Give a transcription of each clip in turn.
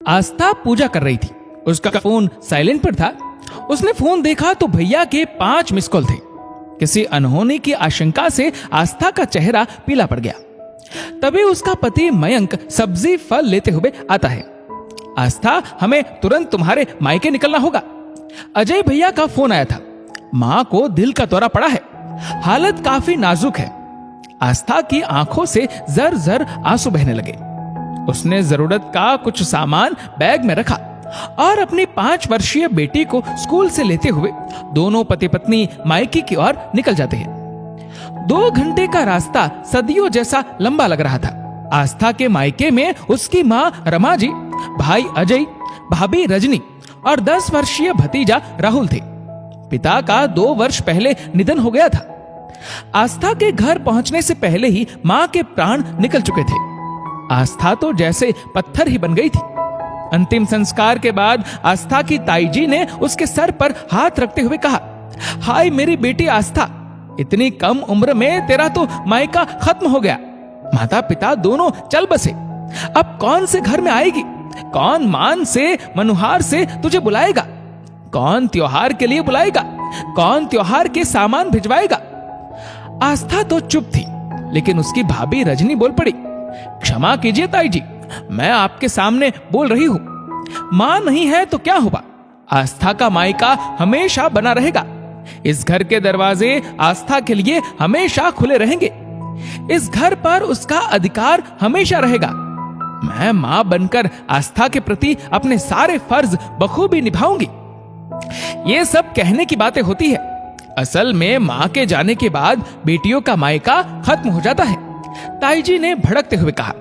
आस्था पूजा कर रही थी। उसका फोन साइलेंट पर था। उसने फोन देखा तो भैया के 5 मिस कॉल थे। किसी अनहोनी की आशंका से आस्था का चेहरा पीला पड़ गया। तभी उसका पति मयंक सब्जी फल लेते हुए आता है। आस्था, हमें तुरंत तुम्हारे मायके निकलना होगा। अजय भैया का फोन आया था। मां को दिल का दौरा पड़ा है, हालत काफी नाजुक है। आस्था की आंखों से जर जर आंसू बहने लगे। उसने जरूरत का कुछ सामान बैग में रखा और अपनी 5 वर्षीय बेटी को स्कूल से लेते हुए दोनों पति पत्नी मायके की ओर निकल जाते हैं। 2 घंटे का रास्ता सदियों जैसा लंबा लग रहा था। आस्था के मायके में उसकी मां रमा जी, भाई अजय, भाभी रजनी और 10 वर्षीय भतीजा राहुल थे। पिता का 2 वर्ष पहले निधन हो गया था। आस्था के घर पहुंचने से पहले ही मां के प्राण निकल चुके थे। आस्था तो जैसे पत्थर ही बन गई थी। अंतिम संस्कार के बाद आस्था की ताई जी ने उसके सर पर हाथ रखते हुए कहा, हाय मेरी बेटी आस्था, इतनी कम उम्र में तेरा तो मायका खत्म हो गया। माता पिता दोनों चल बसे। अब कौन से घर में आएगी? कौन मान से मनुहार से तुझे बुलाएगा? कौन त्योहार के लिए बुलाएगा? कौन त्योहार के सामान भिजवाएगा? आस्था तो चुप थी, लेकिन उसकी भाभी रजनी बोल पड़ी, क्षमा कीजिए ताई जी, मैं आपके सामने बोल रही हूं। मां नहीं है तो क्या हुआ, आस्था का मायका हमेशा बना रहेगा। इस घर के दरवाजे आस्था के लिए हमेशा खुले रहेंगे। इस घर पर उसका अधिकार हमेशा रहेगा। मैं मां बनकर आस्था के प्रति अपने सारे फर्ज बखूबी निभाऊंगी। ये सब कहने की बातें होती है। असल में मां के जाने के बाद बेटियों का मायका खत्म हो जाता है, ताई जी ने भड़कते हुए कहा।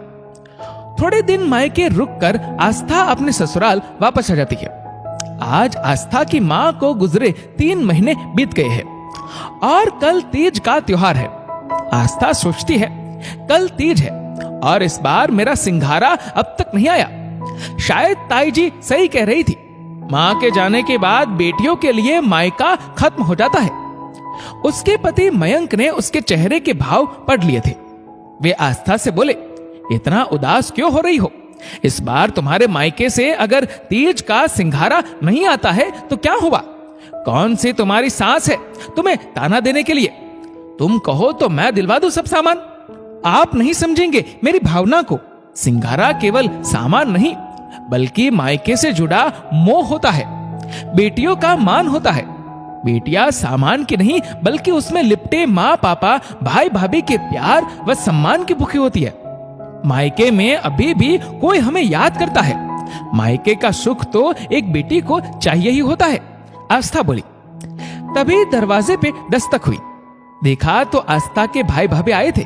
थोड़े दिन मायके रुककर आस्था अपने ससुराल वापस आ जाती है। आज आस्था की मां को गुजरे 3 महीने बीत गए हैं और कल तीज का त्योहार है। आस्था सोचती है, कल तीज है और इस बार मेरा सिंघारा अब तक नहीं आया। शायद ताई जी सही कह रही थी। मां के जाने के बाद बेटियों के लिए मायका खत्म हो जाता है। उसके पति मयंक ने उसके चेहरे के भाव पढ़ लिए थे। वे आस्था से बोले, इतना उदास क्यों हो रही हो? इस बार तुम्हारे मायके से अगर तीज का सिंघारा नहीं आता है तो क्या हुआ? कौन सी तुम्हारी सास है तुम्हें ताना देने के लिए? तुम कहो तो मैं दिलवा दूं सब सामान। आप नहीं समझेंगे मेरी भावना को। सिंघारा केवल सामान नहीं, बल्कि मायके से जुड़ा मोह होता है, बेटियों का मान होता है। बेटियां सामान की नहीं, बल्कि उसमें लिपटे माँ पापा भाई भाभी के प्यार व सम्मान की भूखी होती है। मायके में अभी भी कोई हमें याद करता है। मायके का सुख तो एक बेटी को चाहिए ही होता है, आस्था बोली। तभी दरवाजे पे दस्तक हुई। देखा तो आस्था के भाई भाभी आए थे।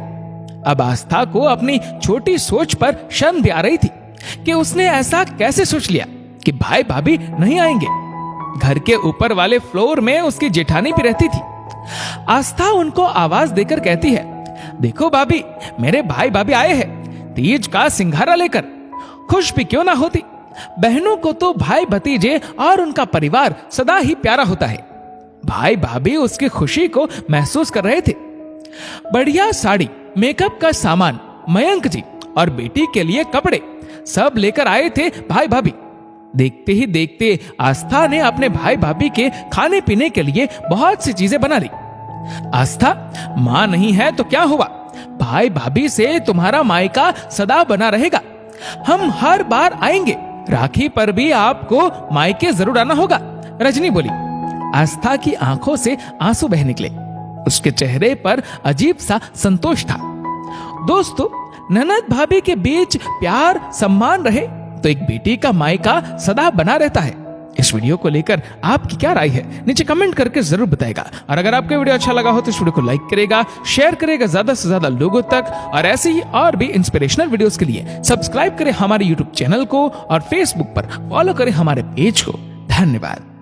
अब आस्था को अपनी छोटी सोच पर शर्म भी आ रही थी कि उसने ऐसा कैसे सोच लिया कि भाई भाभी नहीं आएंगे। घर के ऊपर वाले फ्लोर में उसकी जेठानी भी रहती थी। आस्था उनको आवाज देकर कहती है, देखो भाभी, मेरे भाई भाभी आए हैं तीज का सिंघारा लेकर। खुश भी क्यों ना होती। बहनों को तो भाई भतीजे और उनका परिवार सदा ही प्यारा होता है। भाई भाभी उसकी खुशी को महसूस कर रहे थे। बढ़िया साड़ी, मेकअप का सामान, मयंक जी और बेटी के लिए कपड़े सब लेकर आए थे भाई भाभी। देखते ही देखते आस्था ने अपने भाई भाभी के खाने पीने के लिए बहुत सी चीजें बना ली। आस्था, मां नहीं है तो क्या हुआ, भाई भाभी से तुम्हारा मायका सदा बना रहेगा। हम हर बार आएंगे। राखी पर भी आपको मायके जरूर आना होगा, रजनी बोली। आस्था की आंखों से आंसू बह निकले। उसके चेहरे पर अजीब सा संतोष था। दोस्तों, ननद भाभी के बीच प्यार सम्मान रहे तो एक बेटी का मायका सदा बना रहता है। इस वीडियो को लेकर आपकी क्या राय है, नीचे कमेंट करके जरूर बताएगा। और अगर आपको वीडियो अच्छा लगा हो तो इस वीडियो को लाइक करेगा, शेयर करेगा ज्यादा से ज्यादा लोगों तक। और ऐसे ही और भी इंस्पिरेशनल वीडियोस के लिए सब्सक्राइब करें हमारे यूट्यूब चैनल को और फेसबुक पर फॉलो करें हमारे पेज को। धन्यवाद।